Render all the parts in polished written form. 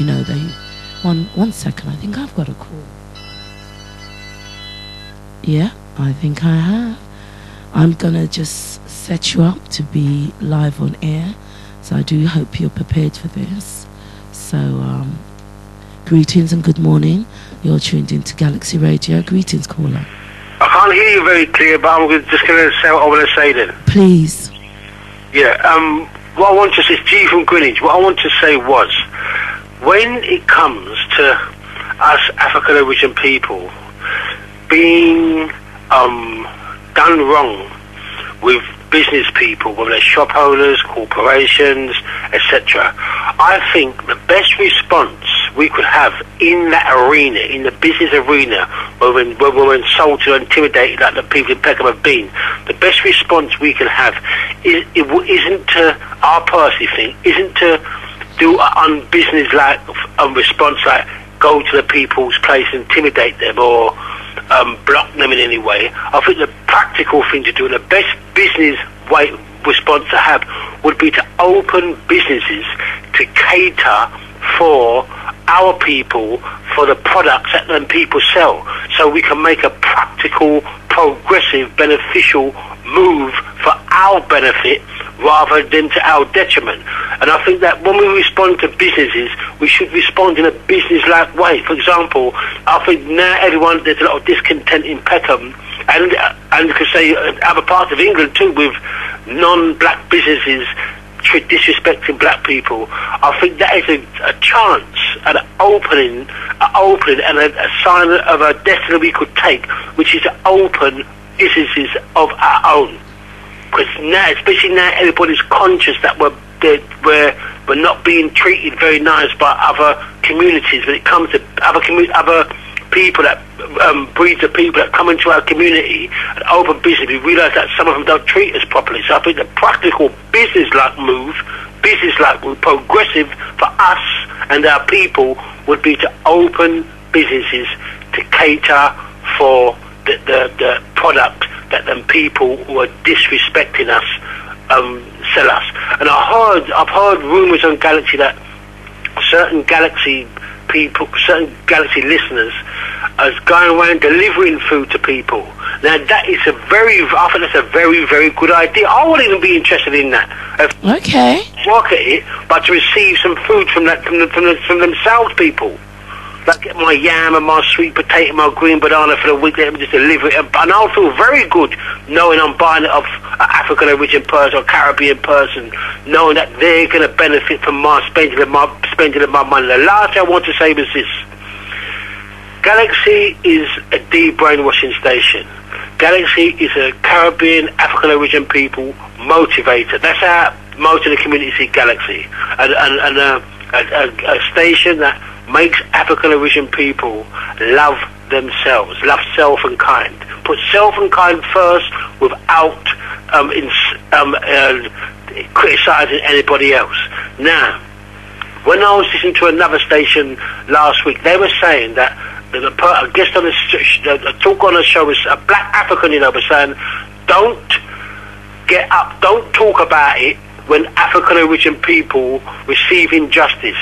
you know, they... One second, I think I've got a call. Yeah, I think I have. I'm going to just set you up to be live on air. So I do hope you're prepared for this. So, greetings and good morning. You're tuned into Galaxy Radio. Greetings, caller. I can't hear you very clear, but I'm just going to say what I want to say then. Please. Yeah, what I want to say is G from Greenwich. What I want to say was, when it comes to us African origin people being done wrong with business people, whether they're shop owners, corporations, etc., I think the best response we could have in that arena, in the business arena, where we're insulted or intimidated like the people in Peckham have been, the best response we can have isn't to, I personally think, isn't to do an unbusiness-like response, like go to the people's place and intimidate them or block them in any way. I think the practical thing to do, and the best business way response to have, would be to open businesses to cater for our people, for the products that them people sell, so we can make a practical, progressive, beneficial move for our benefit rather than to our detriment. And I think that when we respond to businesses, we should respond in a business-like way. For example, I think now there's a lot of discontent in Peckham, and you could say other parts of England too, with non-black businesses disrespecting black people. I think that is a chance, an opening and a sign of a destiny we could take, which is to open businesses of our own. Because now, especially now, everybody's conscious that we're not being treated very nice by other communities when it comes to other people that breeds of people that come into our community and open business. We realise that some of them don't treat us properly. So I think the practical business-like move, progressive for us and our people, would be to open businesses to cater for the product that them people who are disrespecting us sell us. And I've heard rumours on Galaxy that certain Galaxy people, certain Galaxy listeners, are going around delivering food to people. Now that is I think that's a very, very good idea. I wouldn't even be interested in that. Okay. Work at it, but to receive some food from themselves, people. Like get my yam and my sweet potato, my green banana for the week, let me just deliver it, and I'll feel very good knowing I'm buying it off an African origin person or Caribbean person, knowing that they're going to benefit from my spending of my money. The last thing I want to say was this: Galaxy is a de-brainwashing station. Galaxy is a Caribbean, African origin people motivator. That's how most of the community see Galaxy, and a station that makes African origin people love themselves, love self and kind. Put self and kind first without criticising anybody else. Now, when I was listening to another station last week, they were saying that a guest on the talk on the show was a black African, was saying, don't get up, don't talk about it when African origin people receive injustice.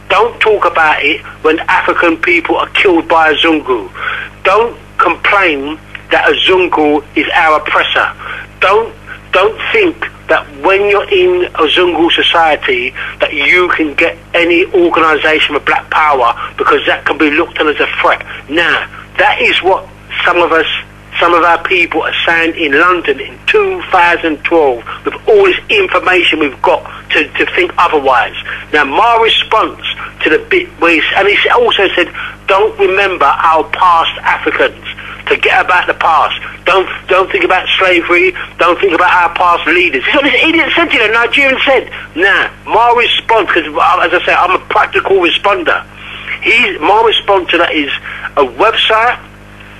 Don't talk about it when African people are killed by a Zungu. Don't complain that a Zungu is our oppressor. Don't think that when you're in a Zungu society that you can get any organisation with black power, because that can be looked at as a threat. Now, that is what some of our people are saying in London in 2012 with all this information we've got to think otherwise. Now, my response to the bit where he also said, don't remember our past Africans, forget about the past, don't think about slavery, don't think about our past leaders. This is what this idiot said, Nigerian said. Now, my response, because as I say, I'm a practical responder, my response to that is a website,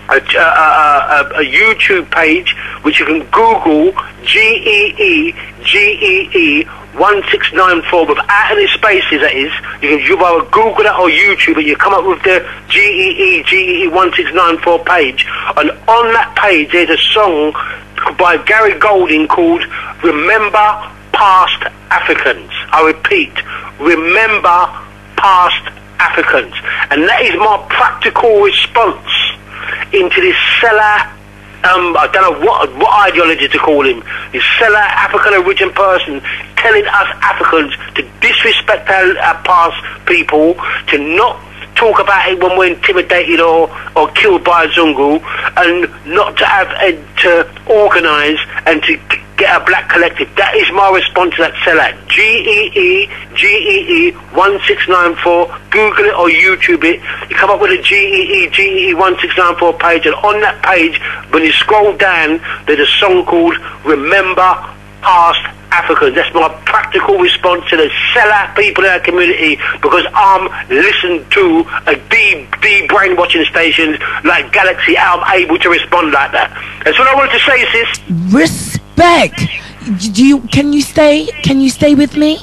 a YouTube page, which you can Google, GEE 1694 without any spaces, that is. You either Google that or YouTube and you come up with the GEE 1694 page, and on that page there's a song by Gary Golding called Remember Past Africans. I repeat, Remember Past Africans. And that is my practical response into this seller, I don't know what ideology to call him, this seller, African origin person, telling us Africans to disrespect our past people, to not talk about it when we're intimidated or killed by a Zungu, and not to have to organise and to get a black collective. That is my response to that seller. GEE 1694. Google it or YouTube it. You come up with a GEE 1694 page, and on that page, when you scroll down, there's a song called "Remember Past Africans." That's my practical response to the seller people in our community, because I'm listening to a brainwashing stations like Galaxy. I'm able to respond like that. That's what I wanted to say, sis. Respect. Can you stay with me?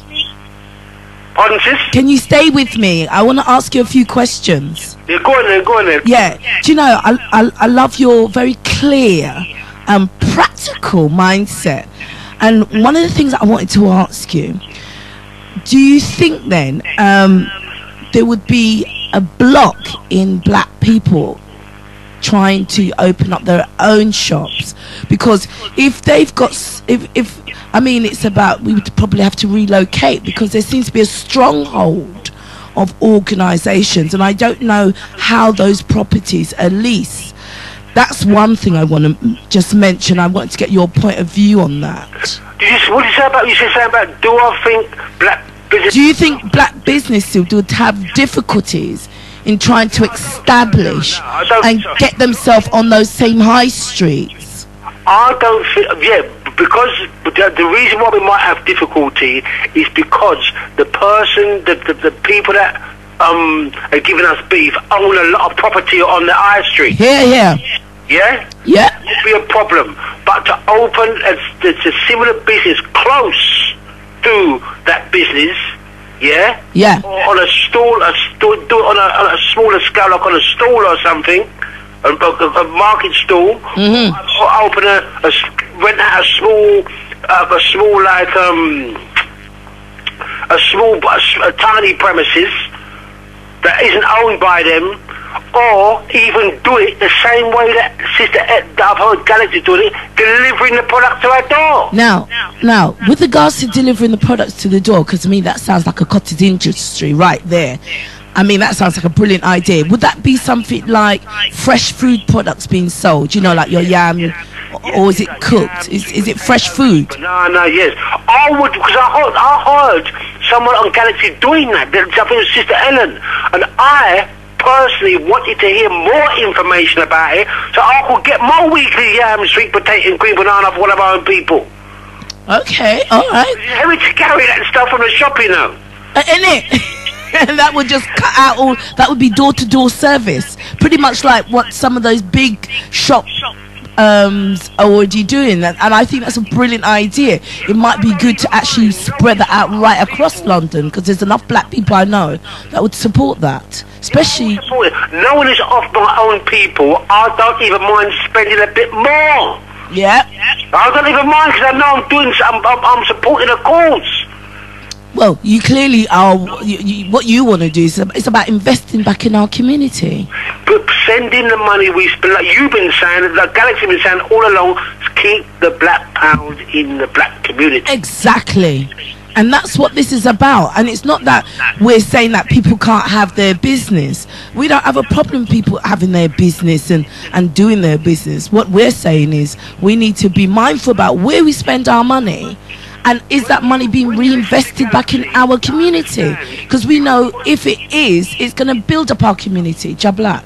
Pardon, sis? Can you stay with me? I want to ask you a few questions. Yeah, go on then. Yeah. Do you know, I love your very clear and practical mindset. And one of the things I wanted to ask you, do you think then there would be a block in black people trying to open up their own shops? Because if they've got, if I mean, it's about, we would probably have to relocate, because there seems to be a stronghold of organisations, and I don't know how those properties are leased. That's one thing I want to just mention. I want to get your point of view on that. What did you say about? You said something about. Do I think black business? Do you think black businesses would have difficulties in trying to establish and get themselves on those same high streets? I don't think. Yeah, because the reason why we might have difficulty is because the people that are giving us beef own a lot of property on the high street. Yeah. Yeah? Yeah. It would be a problem. But to open a similar business close to that business, yeah? Yeah. Or on a stall, do it on a smaller scale, like on a stall or something, a market stall, or open rent out a tiny premises that isn't owned by them, or even do it the same way that I've heard Galaxy doing it, delivering the product to our door. Now, with regards to delivering the products to the door, because to me that sounds like a cottage industry right there. I mean, that sounds like a brilliant idea. Would that be something like fresh food products being sold? You know, like your yam, or is it cooked? Is it fresh food? No, yes. I would, because I heard someone on Galaxy doing that. I think it was Sister Ellen, and I personally wanted to hear more information about it, so I could get more weekly yam, sweet potato, and green banana for one of our own people. Okay, all right. Having to carry that stuff from the shop, you know. Innit? And that would just cut out all. That would be door-to-door service, pretty much like what some of those big shops are already doing. And I think that's a brilliant idea. It might be good to actually spread that out right across London, because there's enough black people I know that would support that. Especially, no one is off my own people. I don't even mind spending a bit more. Yeah. I don't even mind, because I know I'm supporting a cause. Well, you clearly are. What you want to do is it's about investing back in our community. But sending the money we spend, like you've been saying, like Galaxy been saying all along, to keep the black pound in the black community. Exactly. And that's what this is about. And it's not that we're saying that people can't have their business. We don't have a problem people having their business and doing their business. What we're saying is we need to be mindful about where we spend our money. And is that money being reinvested back in our community? Because we know if it is, it's going to build up our community. Black.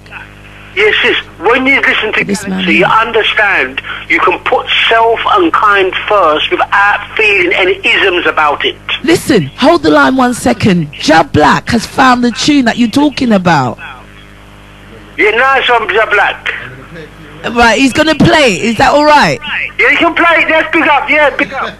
Yes, sis. When you listen to this, you understand you can put self and kind first without feeling any isms about it. Listen, hold the line 1 second. Black has found the tune that you're talking about. Yeah, nice one, Black. Right, he's going to play it. Is that all right? Yeah, he can play it. Yes, big up. Yeah, big up.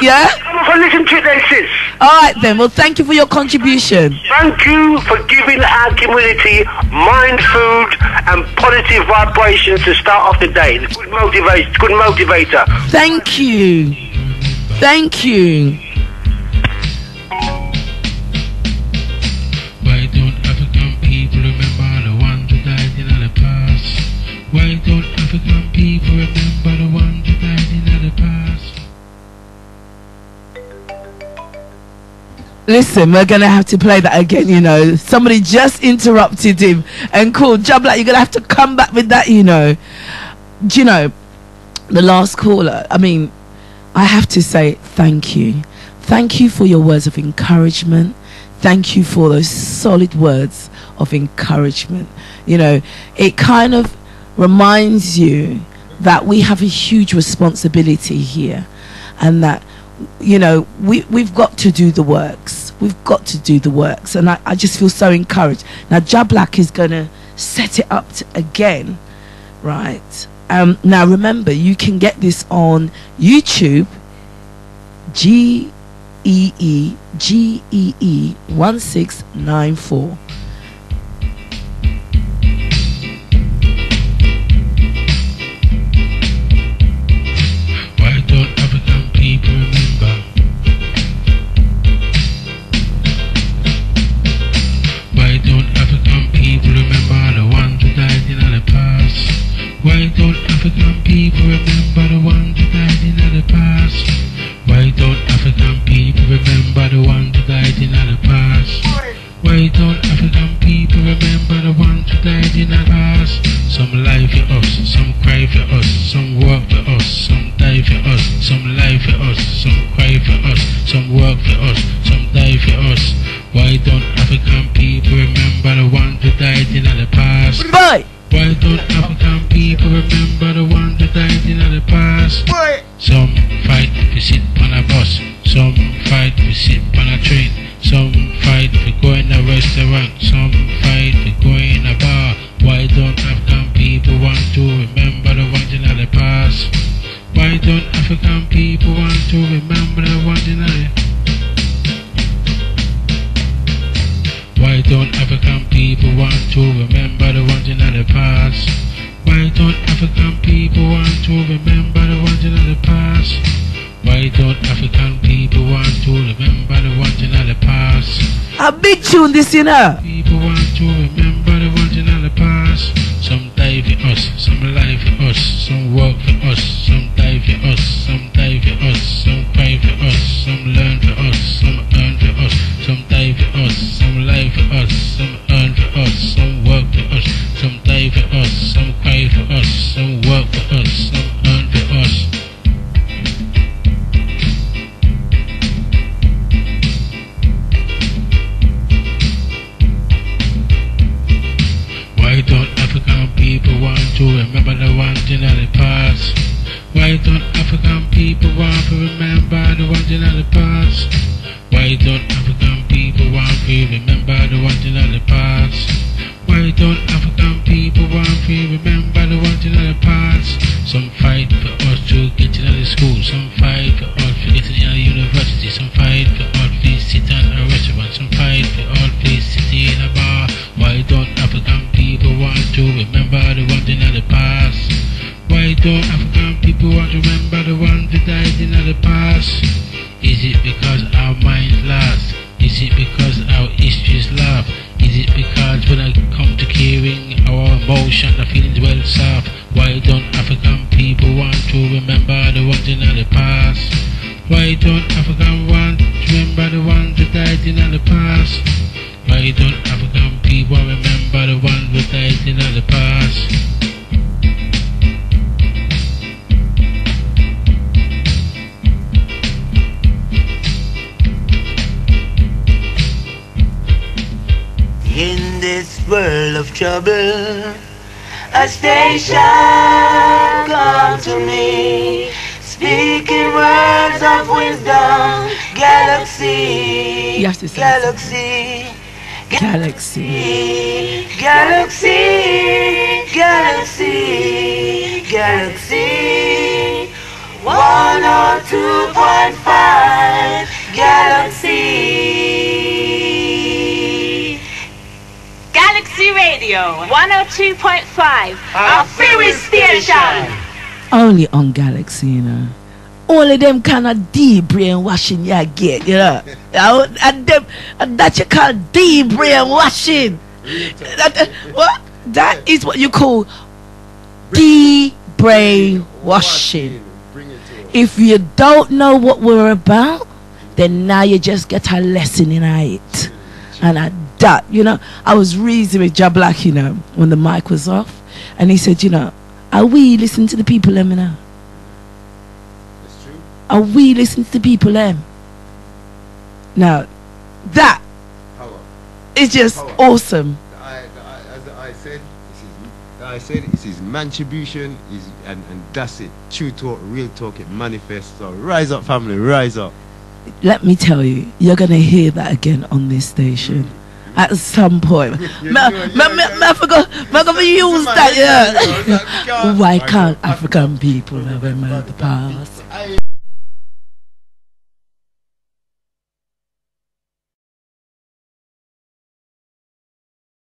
Yeah? Come on, listen to it then, sis. Alright then, well thank you for your contribution. Thank you for giving our community mind food and positive vibrations to start off the day. It's good motivator. Thank you. Thank you. Why don't Africa listen, we're gonna have to play that again. You know, somebody just interrupted him and called Jabla. You're gonna have to come back with that. You know, do you know the last caller? I mean, I have to say thank you for your words of encouragement. Thank you for those solid words of encouragement. You know, it kind of reminds you that we have a huge responsibility here, and that, you know, we've got to do the works. We've got to do the works. And I just feel so encouraged. Now, Jablak is going to set it up again, right? Now, remember, you can get this on YouTube, GEE 1694. Why don't African people remember? Why don't African people remember the ones who died in the past? Why don't African people remember the ones who died in the past? Why don't African people remember the ones who died in the past? Why don't African people remember the ones who died in the past? Some lie for us, some cry for us, some work for us, some die for us, some lie for us, some cry for us, some work for us, some die for us. Why don't African people remember the ones who died in the past? Right. Why don't African people remember the ones who died in the past? Right. Some fight to sit on a bus, some fight to sit on a train, some fight to go in a restaurant, some fight to go in a bar. Why don't African people want to remember the ones in the past? Why don't African people want to remember the ones in the past? Why don't African people want to remember the ones in the past? Why don't African people want to remember the ones in the past? Why don't African people want to remember the ones in the past? A big tune this, you know. People want to remember the ones in the past. Some die for us, some lie for us, some work for us, some die for us, some die for us, some cry for us, some learn for us, some earn for us, some die for us, some lie for us, some earn for us, some work for us, some die for us, some cry for us, some work for us, some earn for us. Why don't African people want to remember the ones in the past? Why don't African people want to remember the ones in the past? Why don't African people want to remember the ones in the past? Why don't African people want to remember the ones in the past? Some fight for us to get into the school, some fight for us to get into the university, some fight for us to sit in a restaurant, some fight for us to sit in a bar. Why don't African people want to remember the ones in the past? Why don't African people want to remember the ones that died in the past? Is it because our minds last? Is it because our histories laugh? Is it because when I come to caring, our emotion, the feelings well soft? Why don't African people want to remember the ones in the past? Why don't African want to remember the ones that died in the past? Why don't African people remember the ones that died in the past? In this world of trouble, a station come to me, speaking words of wisdom. Galaxy, You have to say galaxy, Galaxy. galaxy, galaxy, galaxy, 102.5 Galaxy. Galaxy Radio 102.5, Afi We station. Only on Galaxy, you know. Only them kind of deep brainwashing you get, you know. And that you call deep brainwashing. What? That is what you call deep brainwashing. If you don't know what we're about, then now you just get a lesson in it. And at that, you know, I was reasoning with Ja Black, you know, when the mic was off, and he said, you know, are we listening to the people, let me know? That's true. Are we listening to the people, them? Now, that Power. is just Power. awesome. As I said, this is mantribution, and that's it. True talk, real talk, it manifests. So rise up, family, rise up. Let me tell you, you're going to hear that again on this station at some point. I forgot to use that, yeah. Why can't African people remember the past?